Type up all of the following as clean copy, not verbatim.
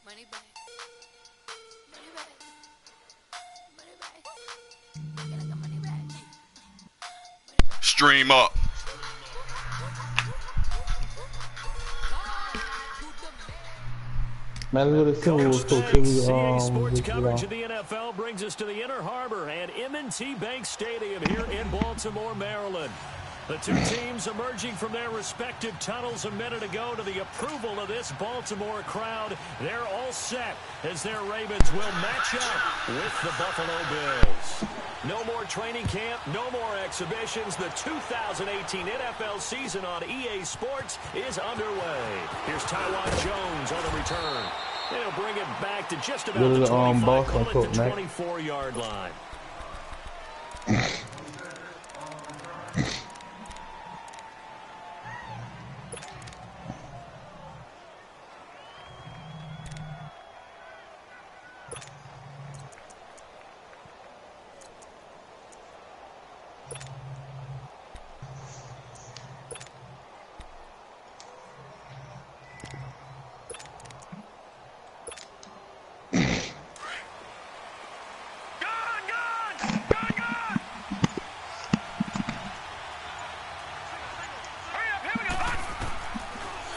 Money back. Money back. Money back. Get the money back. Stream up. CA Sports coverage of the NFL brings us to the Inner Harbor at M&T Bank Stadium here in Baltimore, Maryland. The two teams emerging from their respective tunnels a minute ago to the approval of this Baltimore crowd. They're all set as their Ravens will match up with the Buffalo Bills. No more training camp, no more exhibitions. The 2018 NFL season on EA Sports is underway. Here's Taiwan Jones on the return. They'll bring it back to just about the 25, call it the 24-yard line.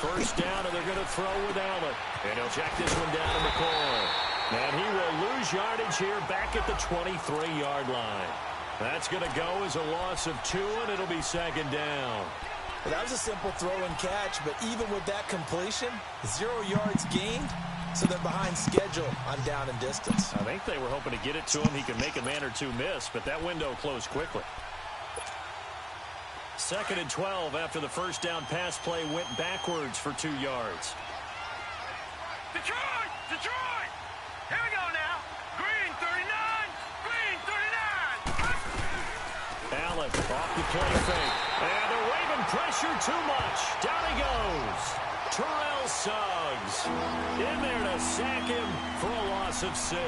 First down, and they're going to throw with Allen. And he'll check this one down to McCoy. And he will lose yardage here back at the 23-yard line. That's going to go as a loss of 2, and it'll be second down. Well, that was a simple throw and catch, but even with that completion, 0 yards gained, so they're behind schedule on down and distance. I think they were hoping to get it to him. He could make a man or two miss, but that window closed quickly. 2nd and 12 after the first down pass play went backwards for 2 yards. Detroit! Detroit! Here we go now. Green 39. Green 39. Allen off the play fake. And the Raven pressure too much. Down he goes. Terrell Suggs in there to sack him for a loss of 6.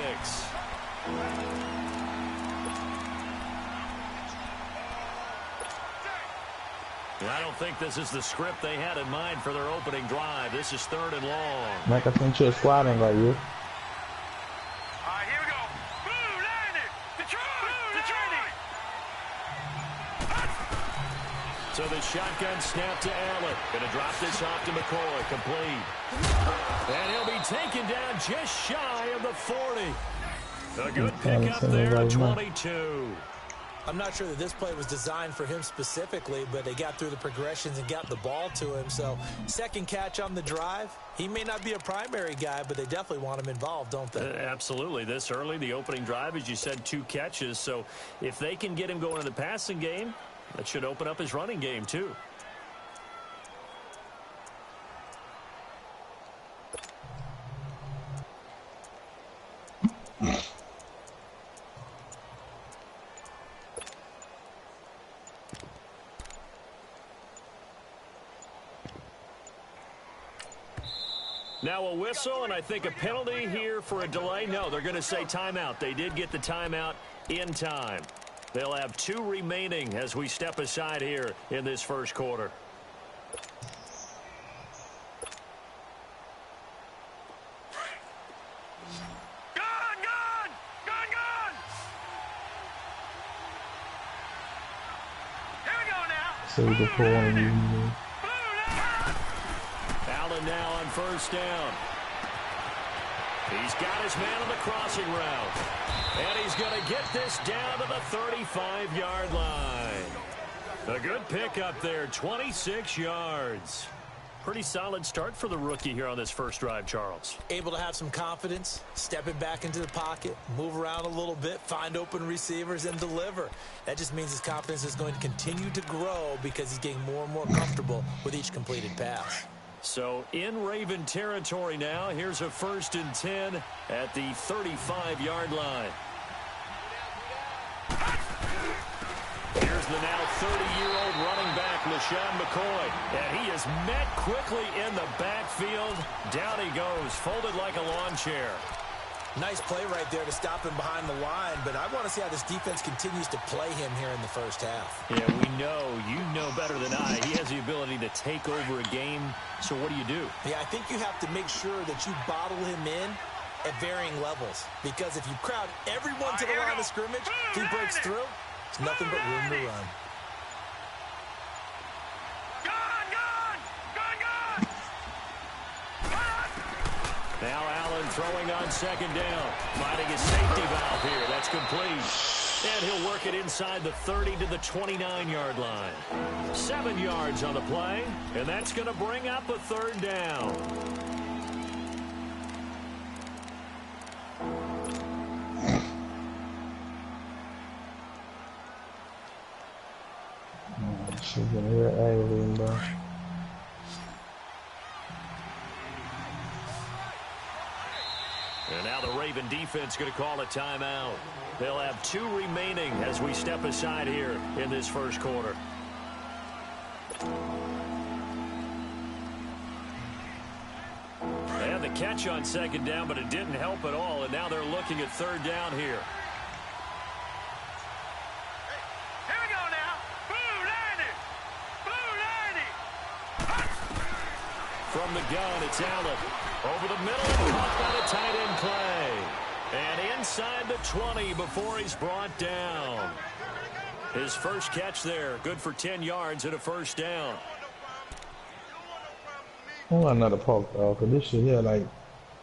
I don't think this is the script they had in mind for their opening drive. This is 3rd and long. Mike, I sent you a squad invite, you. All right, here we go. Blue landed. Detroit! Detroit! So the shotgun snap to Allen. Going to drop this off to McCoy. Complete. And he'll be taken down just shy of the 40. A good pickup there at 22. I'm not sure that this play was designed for him specifically, but they got through the progressions and got the ball to him. So, second catch on the drive. He may not be a primary guy, but they definitely want him involved, don't they? Absolutely. This early, the opening drive, as you said, 2 catches. So, if they can get him going in the passing game, that should open up his running game, too. Now a whistle, and I think a penalty here for a delay. No, they're going to say timeout. They did get the timeout in time. They'll have 2 remaining as we step aside here in this first quarter. Gone! Gone! Gone! Gone! Here we go now. Save the call and you. Allen now on first down. He's got his man on the crossing route. And he's going to get this down to the 35-yard line. A good pickup there, 26 yards. Pretty solid start for the rookie here on this first drive, Charles. Able to have some confidence, stepping back into the pocket, move around a little bit, find open receivers, and deliver. That just means his confidence is going to continue to grow because he's getting more and more comfortable with each completed pass. So in Raven territory now. Here's a 1st and 10 at the 35-yard line. Here's the now 30-year-old running back, LeSean McCoy. And he is met quickly in the backfield. Down he goes, folded like a lawn chair. Nice play right there to stop him behind the line, but I want to see how this defense continues to play him here in the first half. Yeah, we know, you know better than I, he has the ability to take over a game, so what do? Yeah, I think you have to make sure that you bottle him in at varying levels, because if you crowd everyone to the line of scrimmage, if he breaks through, it's nothing but room to run. Now Allen throwing on second down. Finding his safety valve here. That's complete. And he'll work it inside the 30 to the 29-yard line. 7 yards on the play, and that's going to bring up a third down. She's been here aggravating, bro. And now the Raven defense going to call a timeout. They'll have 2 remaining as we step aside here in this first quarter. They had the catch on second down, but it didn't help at all, and now they're looking at third down here. Here we go now. Boo, Lanny. From the gun, it's Allen. Over the middle and caught by the tight end Clay. And inside the 20 before he's brought down. His first catch there, good for 10 yards and a first down. I want another poke, though, because this shit here, like,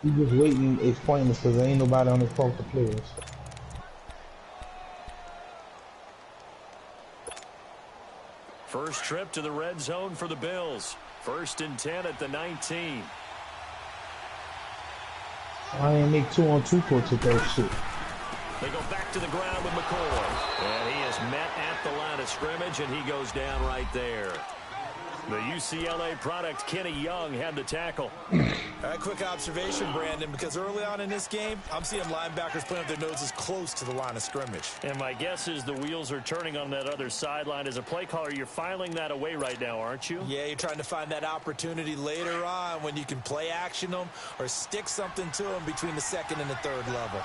you just waiting, it's pointless because there ain't nobody on this poke to play with. First trip to the red zone for the Bills. 1st and 10 at the 19. I ain't make 2-on-2 puts with that shit. They go back to the ground with McCoy. And he is met at the line of scrimmage, and he goes down right there. The UCLA product, Kenny Young, had the tackle. All right, quick observation, Brandon, because early on in this game, I'm seeing linebackers putting up their noses close to the line of scrimmage. And my guess is the wheels are turning on that other sideline. As a play caller, you're filing that away right now, aren't you? Yeah, you're trying to find that opportunity later on when you can play action them or stick something to them between the second and the third level.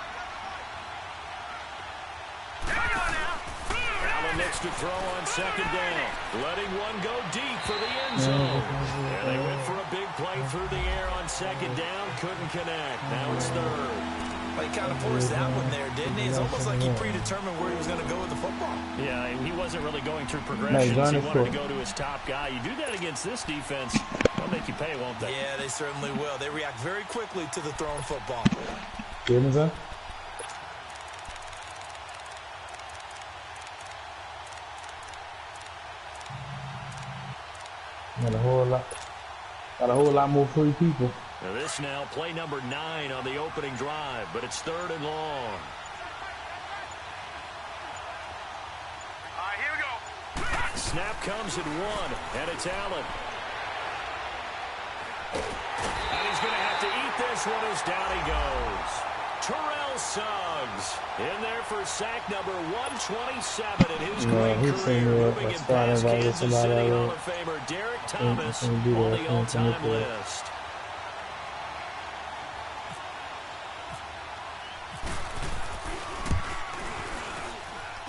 Allen looks to throw on second down. Letting one go deep for the end zone. And they went for a big play through the air on second down. Couldn't connect. Now it's third. Well, he kind of forced that one there, didn't he? It's almost like he predetermined where he was going to go with the football. Yeah, he wasn't really going through progressions. He wanted to go to his top guy. You do that against this defense, they'll make you pay, won't they? Yeah, they certainly will. They react very quickly to the thrown football. Gibbons, Got a whole lot more free people. Now this now play number 9 on the opening drive, but it's 3rd and long. Here we go. Snap comes at 1, and it's Allen. And he's going to have to eat this one as down he goes. Terrell Suggs in there for sack number 127 in his great career, moving in past Kansas City Hall of Famer Derek Thomas on the all-time list.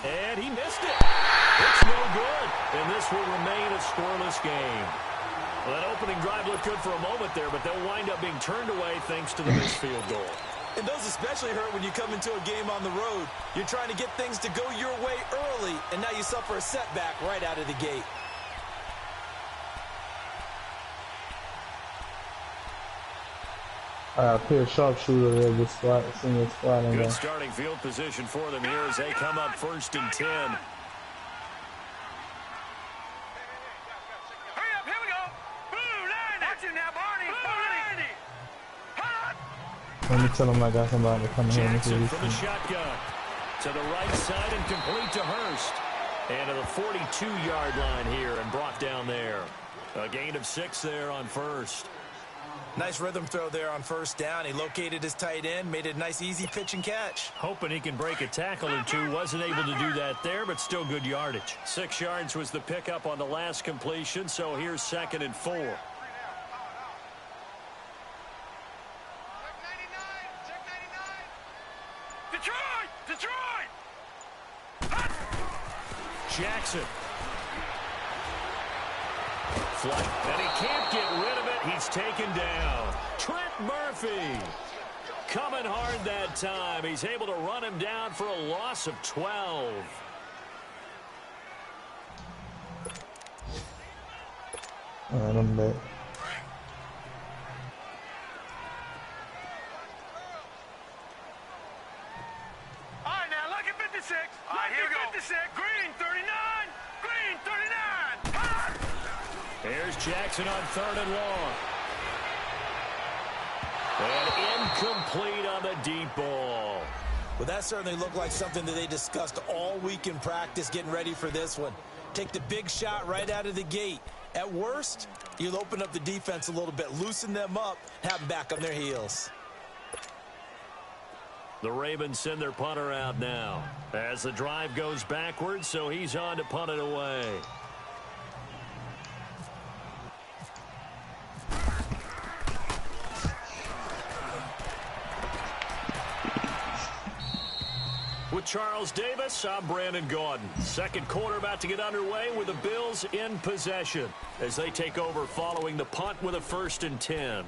And he missed it. It's no good, and this will remain a scoreless game. Well, that opening drive looked good for a moment there, but they'll wind up being turned away thanks to the missed field goal. And those especially hurt when you come into a game on the road. You're trying to get things to go your way early, and now you suffer a setback right out of the gate. Clear sharpshooter there, good spot, single spot in there. Good starting field position for them here as they come up 1st and 10. Hurry up, here we go. Boo, Lanny. Watch it now, Barney. Boo, Lanny. Let me tell him I got somebody coming here. Jackson from the shotgun to the right side and complete to Hurst. And to the 42-yard line here and brought down there. A gain of 6 there on first. Nice rhythm throw there on 1st down. He located his tight end, made it a nice easy pitch and catch. Hoping he can break a tackle or two. Wasn't able to do that there, but still good yardage. 6 yards was the pickup on the last completion, so here's 2nd and 4. Jackson. Flight, and he can't get rid of it. He's taken down. Trent Murphy coming hard that time. He's able to run him down for a loss of 12. All right, I'm back. All right, now look at 56. All right, here we go. 56. Green 39. Green 39. Ah! Here's Jackson on 3rd and long. And incomplete on the deep ball. Well, that certainly looked like something that they discussed all week in practice getting ready for this one. Take the big shot right out of the gate. At worst, you'll open up the defense a little bit, loosen them up, have them back on their heels. The Ravens send their punter out now as the drive goes backwards, so he's on to punt it away. With Charles Davis, I'm Brandon Gaudin. Second quarter about to get underway with the Bills in possession as they take over following the punt with a 1st and 10.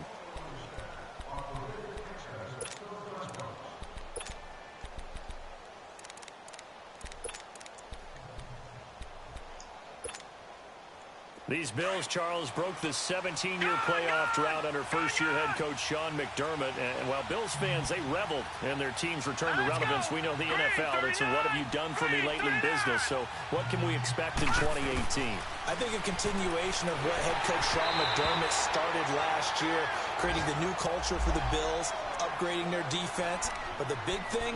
These Bills, Charles, broke the 17-year playoff drought under first-year head coach Sean McDermott. And while Bills fans, they reveled in their team's return to relevance, we know the NFL, it's a what have you done for me lately business. So what can we expect in 2018? I think a continuation of what head coach Sean McDermott started last year, creating the new culture for the Bills, upgrading their defense. But the big thing,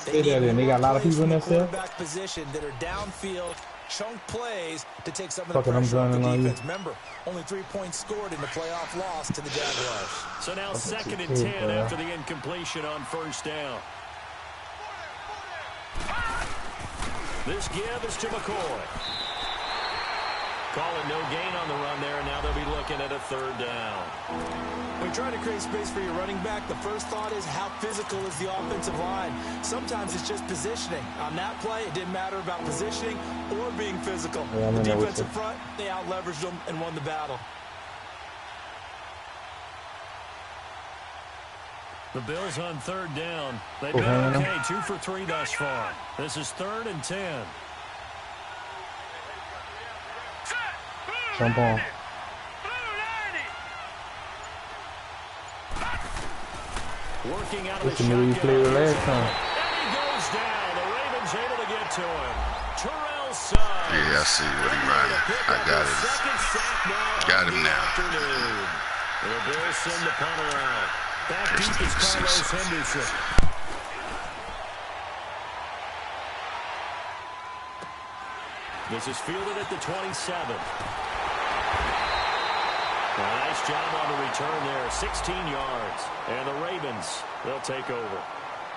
they got a lot of people in that quarterback position that are downfield, chunk plays to take some of the pressure off the defense. Remember, only 3 points scored in the playoff loss to the Jaguars. So now 2nd and 10 after the incompletion on 1st down. This give is to McCoy. Calling no gain on the run there, and now they'll be looking at a 3rd down. When you're trying to create space for your running back, the first thought is how physical is the offensive line. Sometimes it's just positioning. On that play, it didn't matter about positioning or being physical. Yeah, the defensive front, they out-leveraged them and won the battle. The Bills on 3rd down. They've been okay, 2 for 3 thus far. This is 3rd and 10. Jump on. Working out of the shotgun. And he goes down. The Ravens able to get to him. Terrell Suggs. Yeah, I see what he's running. I got it. Got him now. The Bills send the punter out. Back deep is Carlos Henderson. This is fielded at the 27. Nice job on the return there, 16 yards. And the Ravens, they'll take over.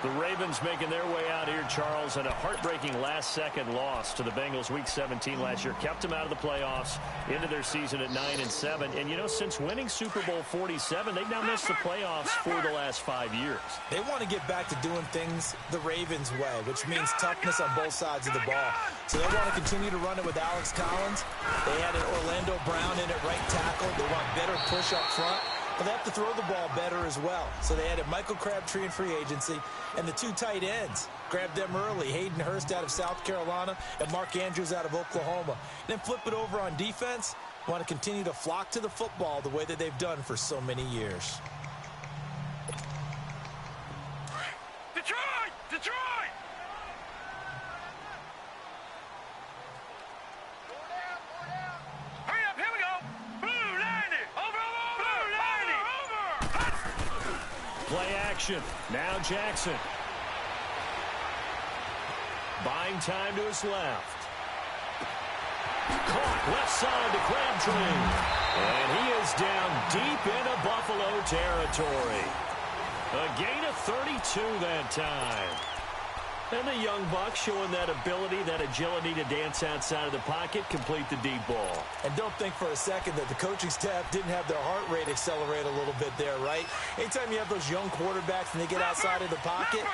The Ravens making their way out here, Charles, and a heartbreaking last-second loss to the Bengals Week 17 last year. Kept them out of the playoffs into their season at 9-7. And, you know, since winning Super Bowl 47, they've now missed the playoffs for the last 5 years. They want to get back to doing things the Ravens way, which means toughness on both sides of the ball. So they want to continue to run it with Alex Collins. They had an Orlando Brown in at right tackle. They want better push up front. But they have to throw the ball better as well. So they added Michael Crabtree in free agency, and the 2 tight ends. Grabbed them early. Hayden Hurst out of South Carolina and Mark Andrews out of Oklahoma. Then flip it over on defense. Want to continue to flock to the football the way that they've done for so many years. Detroit! Detroit! Hurry up, here we go! Blue 90! Over! Blue 90! Play action. Now Jackson. Buying time to his left. Caught left side to Crabtree. And he is down deep into Buffalo territory. A gain of 32 that time. And the young buck showing that ability, that agility to dance outside of the pocket, complete the deep ball. And don't think for a second that the coaching staff didn't have their heart rate accelerate a little bit there, right? Anytime you have those young quarterbacks and they get outside of the pocket,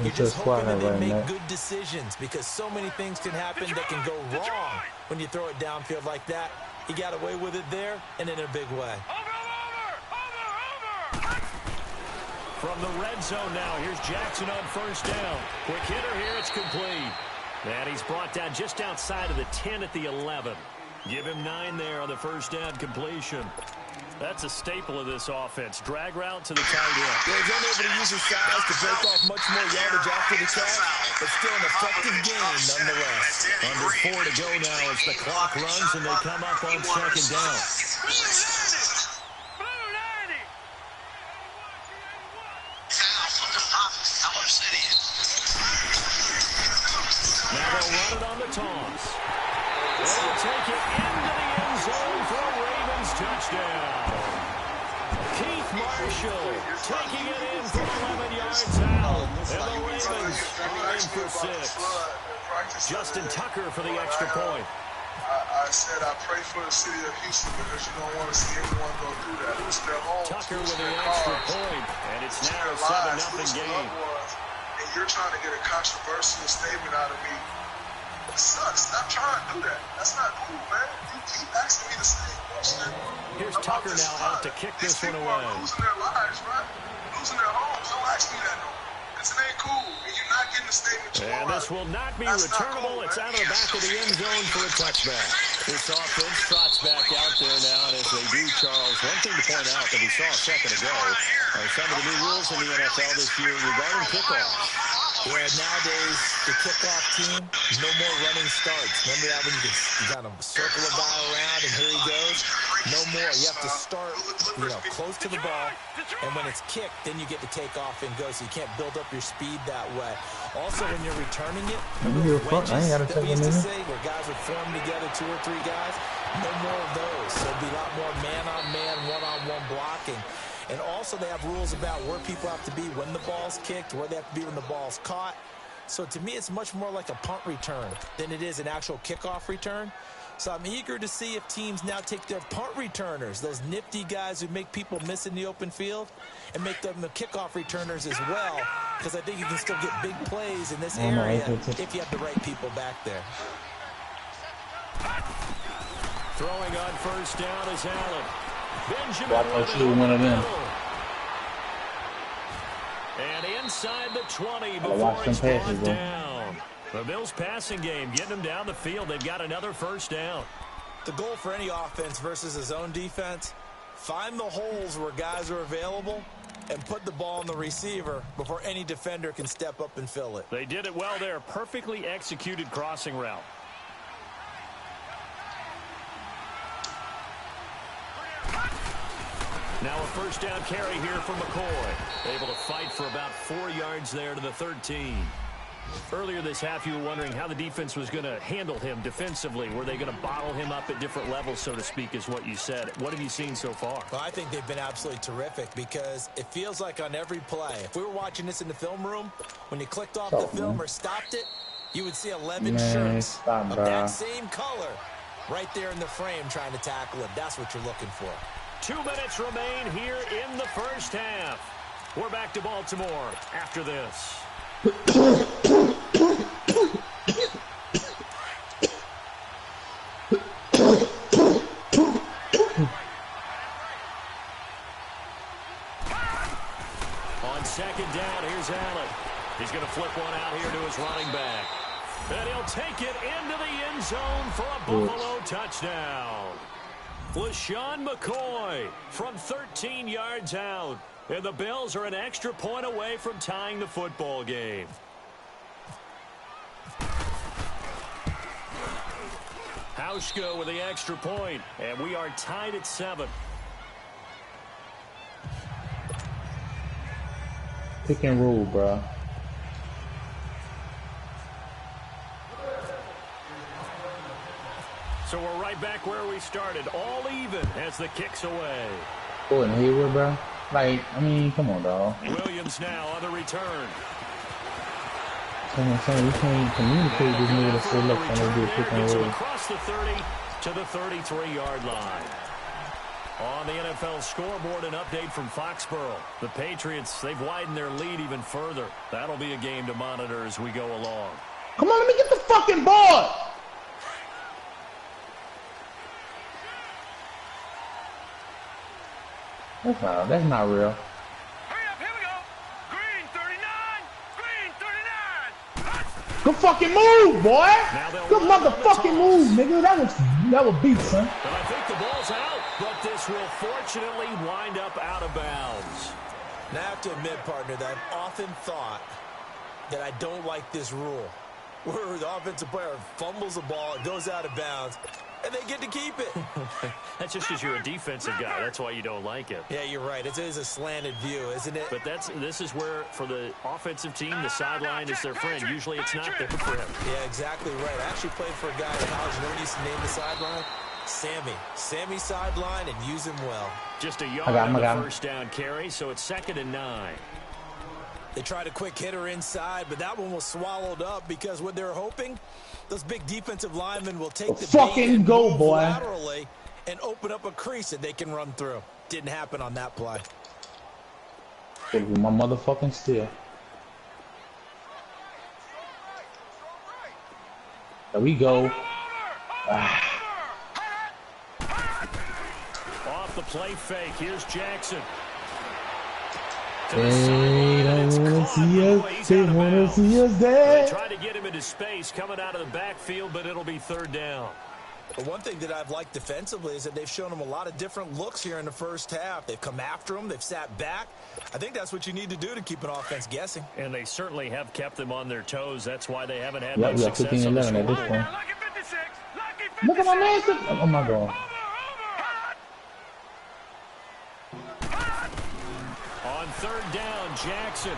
You're just hoping that they make good decisions because so many things can happen that can go wrong when you throw it downfield like that. He got away with it there and in a big way. From the red zone now, here's Jackson on first down. Quick hitter here, it's complete. And he's brought down just outside of the 10 at the 11. Give him 9 there on the first down completion. That's a staple of this offense. Drag route to the tight end. Yeah, he's only able to use his size to break off much more yardage after the catch, but still an effective game nonetheless. Under 4 to go now as the clock runs and they come up on second down. Now they'll run it on the toss. They'll take it into the end zone for a Ravens touchdown. Keith Marshall taking it in from 11 yards out. And the Ravens are in for 6. Justin Tucker for the extra point. I said I pray for the city of Houston because you don't want to see anyone go through that. It's their home. Tucker with the extra point, and it's now a 7-0 game. And you're trying to get a controversial statement out of me. It sucks. Stop trying to do that. That's not cool, man. You keep asking me the same question. Here's Tucker now out to kick this one away. Are losing their lives, right? Losing their homes. Don't ask me that no more. It ain't cool. And you're not getting the statement you and want. This will not be returnable. It's out of the back of the end zone for a touchback. This offense trots back out there now, and as they do, Charles, one thing to point out that we saw a second ago are some of the new rules in the NFL this year regarding kickoffs. Yeah, nowadays, the kickoff team, no more running starts. Remember that when you kind of circle a guy around and here he goes? No more. You have to start, close to the ball, and when it's kicked, then you get to take off and go, so you can't build up your speed that way. Also, when you're returning it, wedges that we used to say, where guys would form together, 2 or 3 guys, no more of those. So it'll be a lot more man-on-man, one-on-one blocking. And also they have rules about where people have to be when the ball's kicked, where they have to be when the ball's caught. So to me, it's much more like a punt return than it is an actual kickoff return. So I'm eager to see if teams now take their punt returners, those nifty guys who make people miss in the open field, and make them the kickoff returners as well, because I think you can still get big plays in this area if you have the right people back there. Throwing on first down is Allen. Benjamin one of them. And inside the 20 before it's brought down. The Bills passing game, getting them down the field. They've got another first down. The goal for any offense versus a zone defense, find the holes where guys are available and put the ball on the receiver before any defender can step up and fill it. They did it well there. Perfectly executed crossing route. Now a first down carry here for McCoy. Able to fight for about 4 yards there to the 13. Earlier this half, you were wondering how the defense was going to handle him defensively. Were they going to bottle him up at different levels, so to speak, is what you said. What have you seen so far? Well, I think they've been absolutely terrific because it feels like on every play, if we were watching this in the film room, when you clicked off the film or stopped it, you would see 11 shirts of that same color right there in the frame trying to tackle it. That's what you're looking for. 2 minutes remain here in the first half. We're back to Baltimore after this. On second down, here's Allen. He's going to flip one out here to his running back. And he'll take it into the end zone for a Buffalo touchdown. LeSean McCoy from 13 yards out. And the Bills are an extra point away from tying the football game. Hauschka with the extra point, and we are tied at 7. Pick and roll, bro. So we're right back where we started, all even as the kick's away. Oh, and Hayward, bro. Like, I mean, come on, dog. Williams now on the return. I'm saying, we can't communicate this nigga to say, look, I'm going to do a pick and roll. Across the 30 to the 33-yard line. On the NFL scoreboard, an update from Foxborough. The Patriots, they've widened their lead even further. That'll be a game to monitor as we go along. Come on, let me get the fucking ball. That's not real. Hurry up, here we go. Green 39. Green 39. Good fucking move, boy. Good motherfucking move, nigga. That was beat, son. And I think the ball's out, but this will fortunately wind up out of bounds. Now I have to admit, partner, that I've often thought that I don't like this rule, where the offensive player fumbles the ball, it goes out of bounds, and they get to keep it. That's just because you're a defensive guy. That's why you don't like it. Yeah, you're right. It is a slanted view, isn't it? But this is where, for the offensive team, the sideline is their friend. Usually it's not there for him. Yeah, exactly right. I actually played for a guy in college. You know what he used to name the sideline? Sammy. Sammy sideline, and use him well. Just a yard on the first down carry, so it's 2nd and 9. They tried a quick hitter inside, but that one was swallowed up because what they're hoping, those big defensive linemen will take the fucking go, boy, laterally and open up a crease that they can run through. Didn't happen on that play. My motherfucking steal. There we go. Off the play fake. Here's Jackson. They don't want to see us. They want to see us there. They try to get him into space coming out of the backfield, but it'll be 3rd down. But one thing that I've liked defensively is that they've shown him a lot of different looks here in the first half. They've come after him. They've sat back. I think that's what you need to do to keep an offense guessing. And they certainly have kept them on their toes. That's why they haven't had much success. 15-11 at this point. Look at my man. Oh my God. On 3rd down, Jackson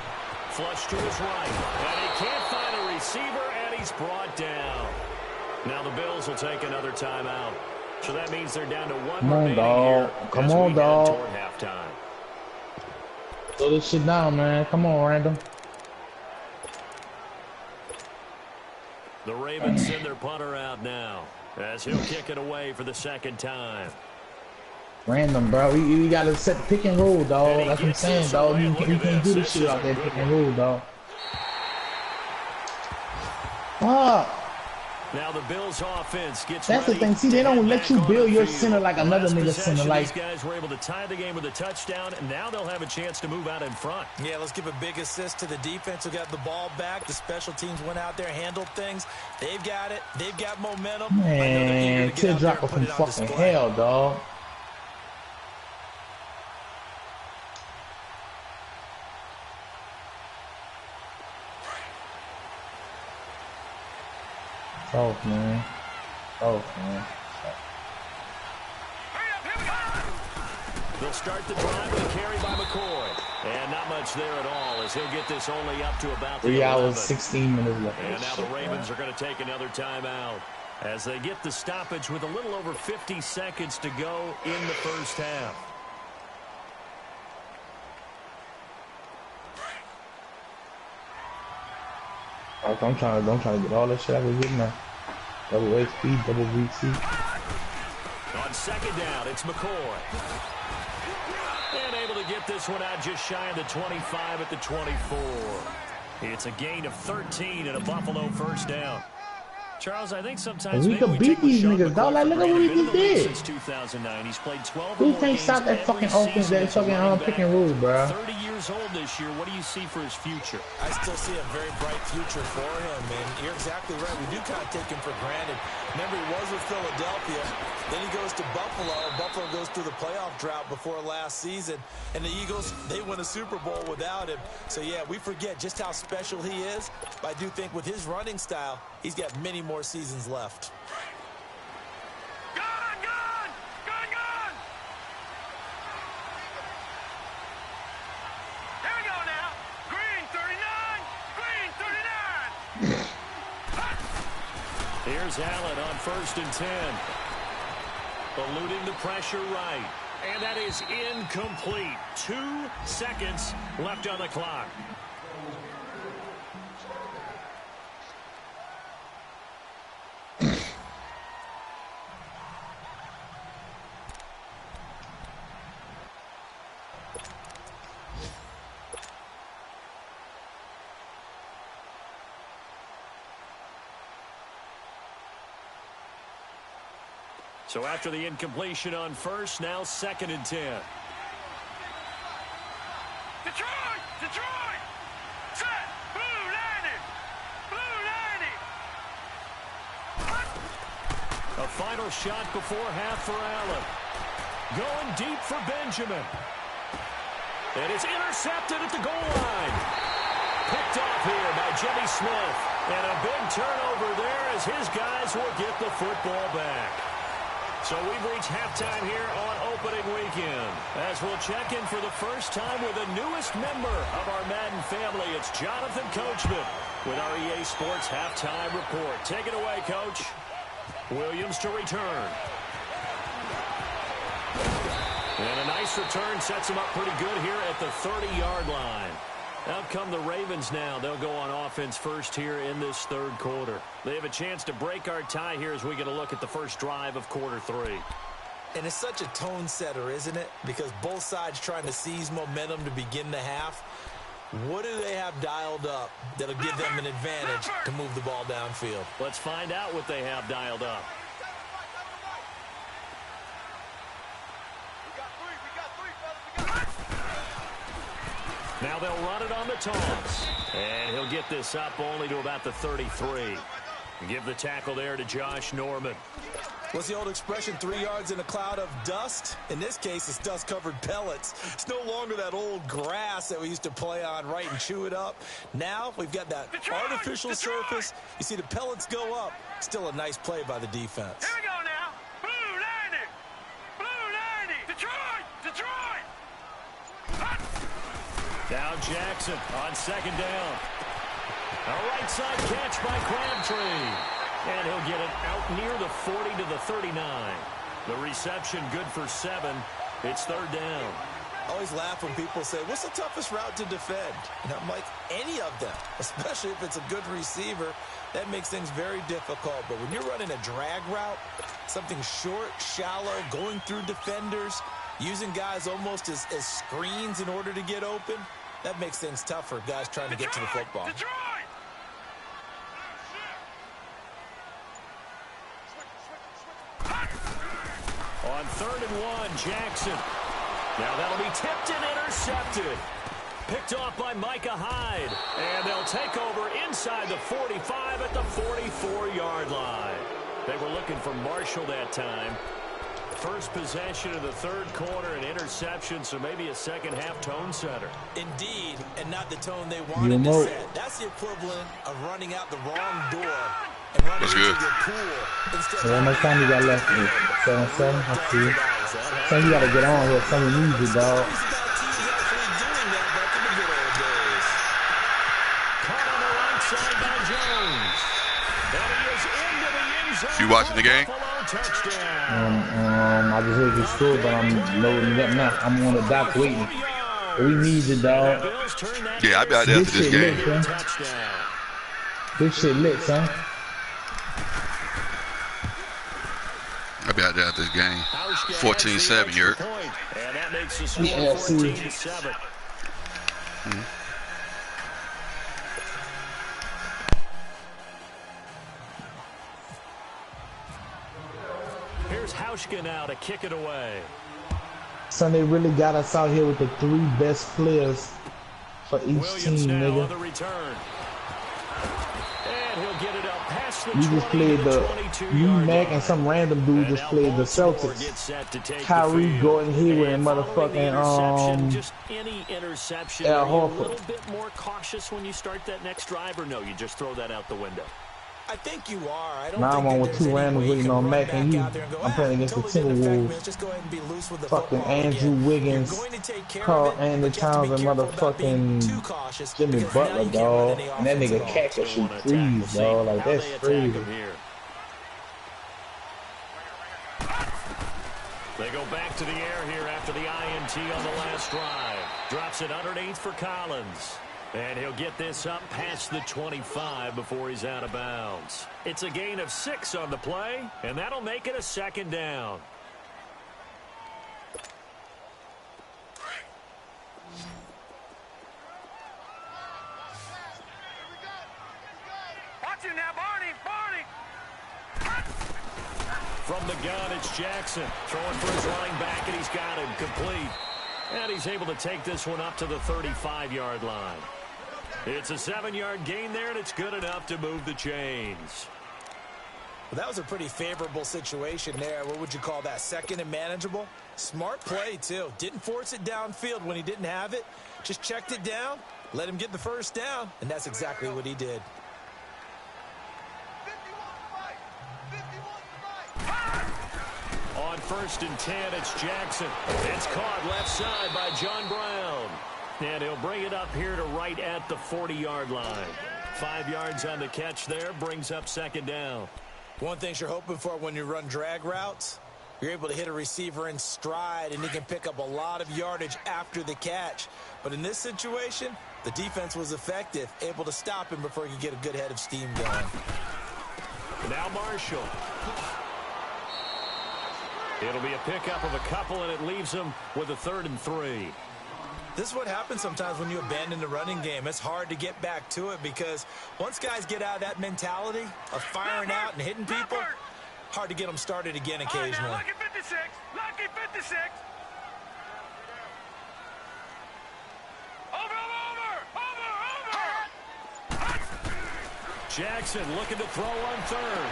flush to his right. And he can't find a receiver, and he's brought down. Now the Bills will take another timeout. So that means they're down to 1 remaining here. Come on, dog. Toward halftime. Throw this shit down, man. Come on, Random. The Ravens send their punter out now as he'll kick it away for the 2nd time. Random, bro. We gotta set pick and roll, dog. That's what I'm saying, dog. We can't do this shit out there, pick and roll, dog. Fuck. Now the Bills offense gets That's the thing. See, they don't let you build your center like another nigga center. Like, these guys were able to tie the game with a touchdown, and now they'll have a chance to move out in front. Yeah, let's give a big assist to the defense who got the ball back. The special teams went out there, handled things. They've got it. They've got momentum. Man, teardropper from fucking hell, dog. Oh, man. Oh, man. They'll start the drive with a carry by McCoy. And not much there at all as he'll get this only up to about 3 hours, 16 minutes left. And now the Ravens are going to take another timeout as they get the stoppage with a little over 50 seconds to go in the first half. I'm trying to get all that shit I can get now. Double HP, double VC. On 2nd down, it's McCoy. And able to get this one out just shy of the 25 at the 24. It's a gain of 13 and a Buffalo first down. Charles, I think sometimes we could beat these niggas, dog. Like, look at what we just did. Since 2009, he's played 12. Who can't stop that fucking offense, that fucking pick and roll, bro? 30 years old this year. What do you see for his future? I still see a very bright future for him, and you're exactly right. We do kind of take him for granted. Remember, he was with Philadelphia. Then he goes to Buffalo. Buffalo goes through the playoff drought before last season, and the Eagles, they win a Super Bowl without him. So, yeah, we forget just how special he is, but I do think with his running style, he's got many more seasons left. Gone! Here we go now. Green 39. Here's Allen on 1st and 10. Eluding the pressure right. And that is incomplete. 2 seconds left on the clock. So after the incompletion on first, now 2nd and 10. Detroit! Detroit! Set! Blue landing! Blue landing! A final shot before half for Allen. Going deep for Benjamin. And it's intercepted at the goal line. Picked off here by Jimmy Smith. And a big turnover there as his guys will get the football back. So we've reached halftime here on opening weekend. As we'll check in for the first time with the newest member of our Madden family, it's Jonathan Coachman with our EA Sports Halftime Report. Take it away, Coach. Williams to return. And a nice return sets him up pretty good here at the 30-yard line. Out come the Ravens now. They'll go on offense first here in this third quarter. They have a chance to break our tie here as we get a look at the first drive of quarter 3. And it's such a tone setter, isn't it? Because both sides trying to seize momentum to begin the half. What do they have dialed up that'll give them an advantage to move the ball downfield? Let's find out what they have dialed up. Now they'll run it on the toss. And he'll get this up only to about the 33. Give the tackle there to Josh Norman. What's the old expression, 3 yards in a cloud of dust? In this case, it's dust-covered pellets. It's no longer that old grass that we used to play on, right, and chew it up. Now we've got that artificial surface. You see the pellets go up. Still a nice play by the defense. Here we go now. Blue landing! Blue landing! Detroit! Detroit! Now Jackson on 2nd down. A right side catch by Crabtree. And he'll get it out near the 40 to the 39. The reception good for 7. It's 3rd down. I always laugh when people say, what's the toughest route to defend? And I'm like, any of them, especially if it's a good receiver. That makes things very difficult. But when you're running a drag route, something short, shallow, going through defenders, using guys almost as screens in order to get open, that makes things tough for guys trying to get to the football. Detroit! On 3rd and 1, Jackson. Now that'll be tipped and intercepted. Picked off by Micah Hyde. And they'll take over inside the 45 at the 44-yard line. They were looking for Marshall that time. First possession of the third quarter, an interception, so maybe a second-half tone setter. Indeed, and not the tone they wanted to set. That's the equivalent of running out the wrong door and running into your pool. How much time you got left? 7-7? I see. So you got to get on here. Some music, dog. Caught on the right side by Jones. And he is into the end zone. You watching the game? I just heard your story, but I'm loading up now. I'm on the dock waiting. We need it, dog. Yeah, I'll be out there after this game. Lit, this shit lit, son. I'll be out there after this game. 14-7, Yerk. And that makes the score 14-7. Here's Hauschka now to kick it away. Son, they really got us out here with the 3 best players for each Williams team, now nigga. on the return. And he'll get it up past the You just played the Mac and some random dude just played the Celtics. Kyrie, Gordon Hayward, and motherfucking just any interception. Al Are you a Horford. little bit more cautious when you start that next drive, or no? You just throw that out the window. I think you are. I don't Now think I'm on that with there's 2 any randoms way you waiting can on run Mac and back you. out there and go, I'm playing against the totally different Timberwolves. Let's just go ahead and be loose with the Fucking football Andrew again. Wiggins, You're going to take care Carl of it, Anthony but you have to Towns, be and careful about being motherfucking too cautious Jimmy because now Butler, you can't run dog. any And that offense nigga at all. Cat can shoot threes, dog. Like, How that's they attack crazy. him here. They go back to the air here after the INT on the last drive. Drops it underneath for Collins. And he'll get this up past the 25 before he's out of bounds. It's a gain of 6 on the play, and that'll make it a 2nd down. Watch it now, Barney! Barney! From From the gun, it's Jackson. Throwing for his running back, and he's got him complete. And he's able to take this one up to the 35-yard line. It's a 7-yard gain there, and it's good enough to move the chains. Well, that was a pretty favorable situation there. What would you call that? Second and manageable? Smart play, too. Didn't force it downfield when he didn't have it. Just checked it down, let him get the first down, and that's exactly what he did. On 1st and 10, it's Jackson. It's caught left side by John Brown. And he'll bring it up here to right at the 40-yard line. 5 yards on the catch there, brings up 2nd down. One thing you're hoping for when you run drag routes, you're able to hit a receiver in stride, and he can pick up a lot of yardage after the catch. But in this situation, the defense was effective, able to stop him before he could get a good head of steam going. Now Marshall. It'll be a pickup of a couple, and it leaves him with a 3rd and 3. This is what happens sometimes when you abandon the running game. It's hard to get back to it because once guys get out of that mentality of firing out and hitting people, hard to get them started again occasionally. Now, lucky 56. Lucky 56. Over. Jackson looking to throw on 3rd.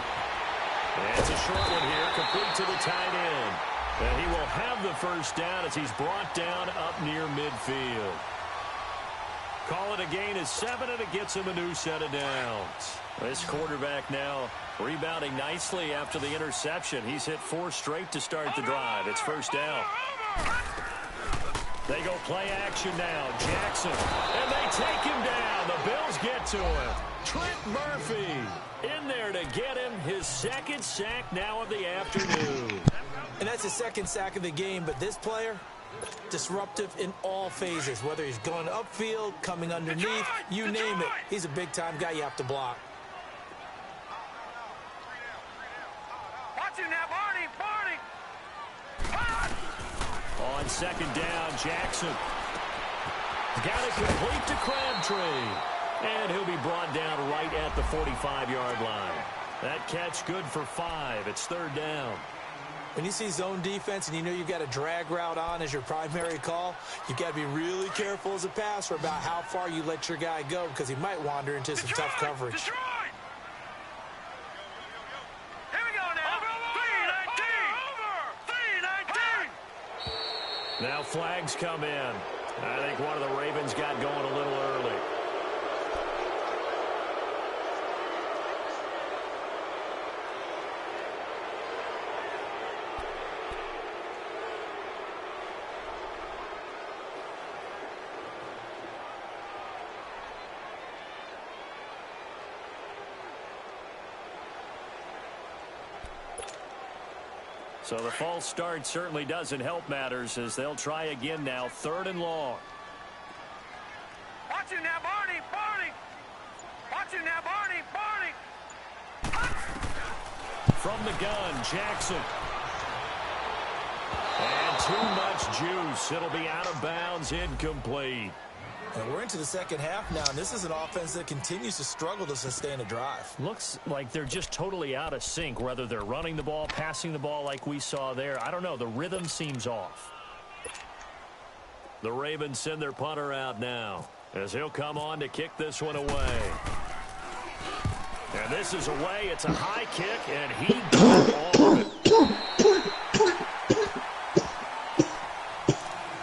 And it's a short one here, complete to the tight end. And he will have the first down as he's brought down up near midfield. Call it a gain of 7, and it gets him a new set of downs. This quarterback now rebounding nicely after the interception. He's hit 4 straight to start the drive. It's 1st down. They go play action now. Jackson. And they take him down. The Bills get to him. Trent Murphy in there to get him his 2nd sack now of the afternoon. And that's his 2nd sack of the game, but this player, disruptive in all phases, whether he's going upfield, coming underneath, you name it. He's a big-time guy you have to block. Watch him now, Barney. On 2nd down, Jackson. Got it complete to Crabtree. And he'll be brought down right at the 45-yard line. That catch good for 5. It's 3rd down. When you see zone defense and you know you've got a drag route on as your primary call, you've got to be really careful as a passer about how far you let your guy go because he might wander into some tough coverage. Detroit. Here we go now. 319. Now flags come in. I think one of the Ravens got going a little early. So the false start certainly doesn't help matters as they'll try again now. 3rd and long. Watch him now, Barney. Watch him now, Barney. From the gun, Jackson. And too much juice. It'll be out of bounds, incomplete. And we're into the 2nd half now, and this is an offense that continues to struggle to sustain a drive. Looks like they're just totally out of sync, whether they're running the ball, passing the ball like we saw there. I don't know. The rhythm seems off. The Ravens send their punter out now as he'll come on to kick this one away. And this is away. It's a high kick, and he got all of it.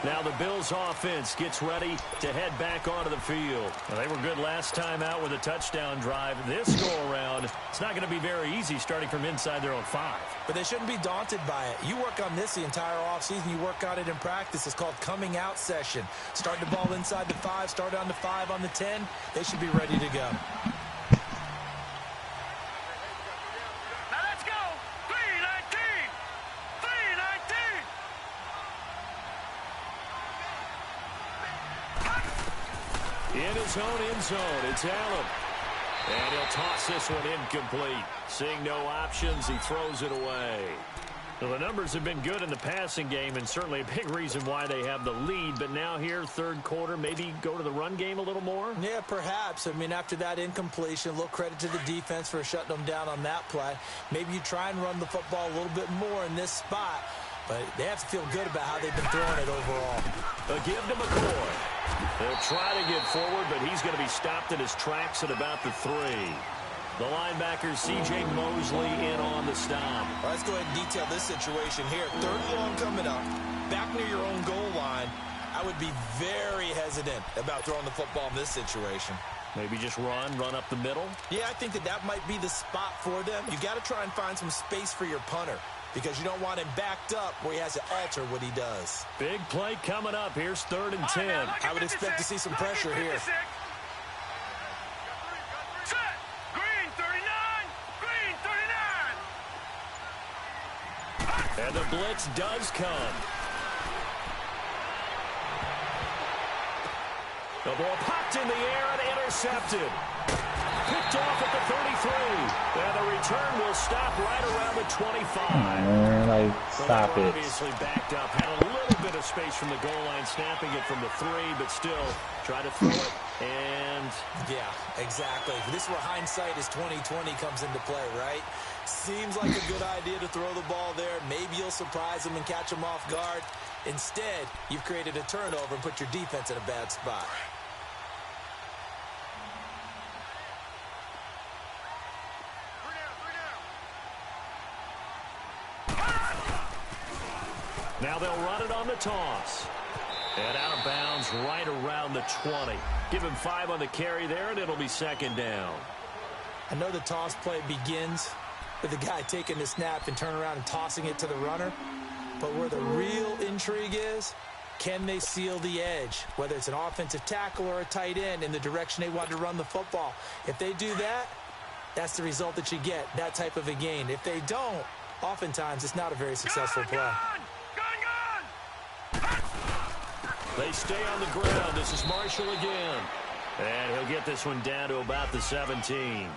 Now the Bills offense gets ready to head back onto the field. Well, they were good last time out with a touchdown drive. This go-around, it's not going to be very easy starting from inside their own 5. But they shouldn't be daunted by it. You work on this the entire offseason. You work on it in practice. It's called coming out session. Start the ball inside the 5, start on the 5, on the 10. They should be ready to go. Now let's go. 319. In his own end zone, it's Allen. And he'll toss this one incomplete. Seeing no options, he throws it away. Well, the numbers have been good in the passing game and certainly a big reason why they have the lead. But now here, third quarter, maybe go to the run game a little more? Yeah, perhaps. I mean, after that incompletion, a little credit to the defense for shutting them down on that play. Maybe you try and run the football a little bit more in this spot. But they have to feel good about how they've been throwing it overall. A give to McCoy. They'll try to get forward, but he's going to be stopped in his tracks at about the 3. The linebacker, C.J. Mosley, in on the stop. Well, let's go ahead and detail this situation here. 3rd and long coming up, back near your own goal line. I would be very hesitant about throwing the football in this situation. Maybe just run up the middle? Yeah, I think that might be the spot for them. You got to try and find some space for your punter because you don't want him backed up where he has to alter what he does. Big play coming up. Here's 3rd and 10. I would expect to see some pressure here. And the blitz does come. The ball popped in the air and intercepted. Picked off at the 33. And the return will stop right around the 25. Man, like, stop it. Obviously backed up. Had a little bit of space from the goal line, snapping it from the 3, but still try to throw it. And yeah, exactly. This is where hindsight is 20/20 comes into play, right? Seems like a good idea to throw the ball there. Maybe you'll surprise them and catch them off guard. Instead, you've created a turnover and put your defense in a bad spot. Now they'll run it on the toss. And out of bounds right around the 20. Give him 5 on the carry there, and it'll be 2nd down. I know the toss play begins with the guy taking the snap and turning around and tossing it to the runner. But where the real intrigue is, can they seal the edge? Whether it's an offensive tackle or a tight end in the direction they want to run the football. If they do that, that's the result that you get, that type of a gain. If they don't, oftentimes it's not a very successful play. They stay on the ground. This is Marshall again. And he'll get this one down to about the 17.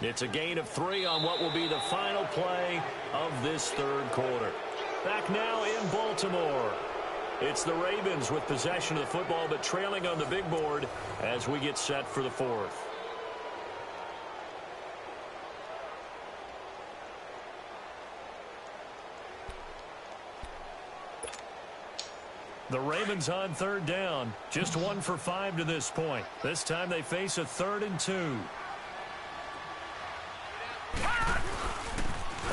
It's a gain of 3 on what will be the final play of this 3rd quarter. Back now in Baltimore. It's the Ravens with possession of the football, but trailing on the big board as we get set for the 4th. The Ravens on 3rd down. Just 1 for 5 to this point. This time they face a 3rd and 2.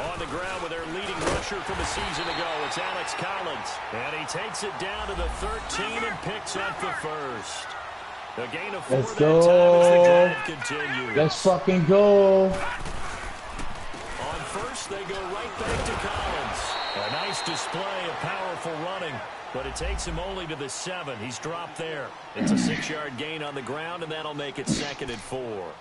On the ground with their leading rusher from a season ago, it's Alex Collins. And he takes it down to the 13 and picks up the 1st. The gain of 4 Let's that go. time as the drive continues. Let's fucking go. On 1st, they go right back to Collins. A nice display of powerful running, but it takes him only to the 7. He's dropped there. It's a 6-yard gain on the ground, and that'll make it 2nd and 4.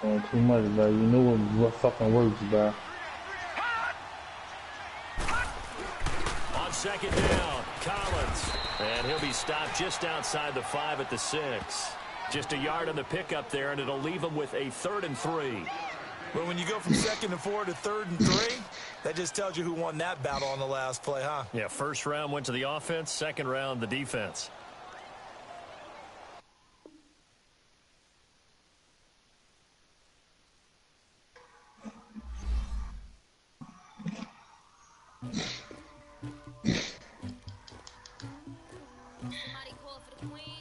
Oh, too much, bro. You know what fucking works, bro. On 2nd down, Collins. And he'll be stopped just outside the 5 at the 6. Just a yard on the pickup there, and it'll leave him with a 3rd and 3. But when you go from 2nd and 4 to 3rd and 3, that just tells you who won that battle on the last play, huh? Yeah, 1st round went to the offense, 2nd round the defense. Mighty call for the queen.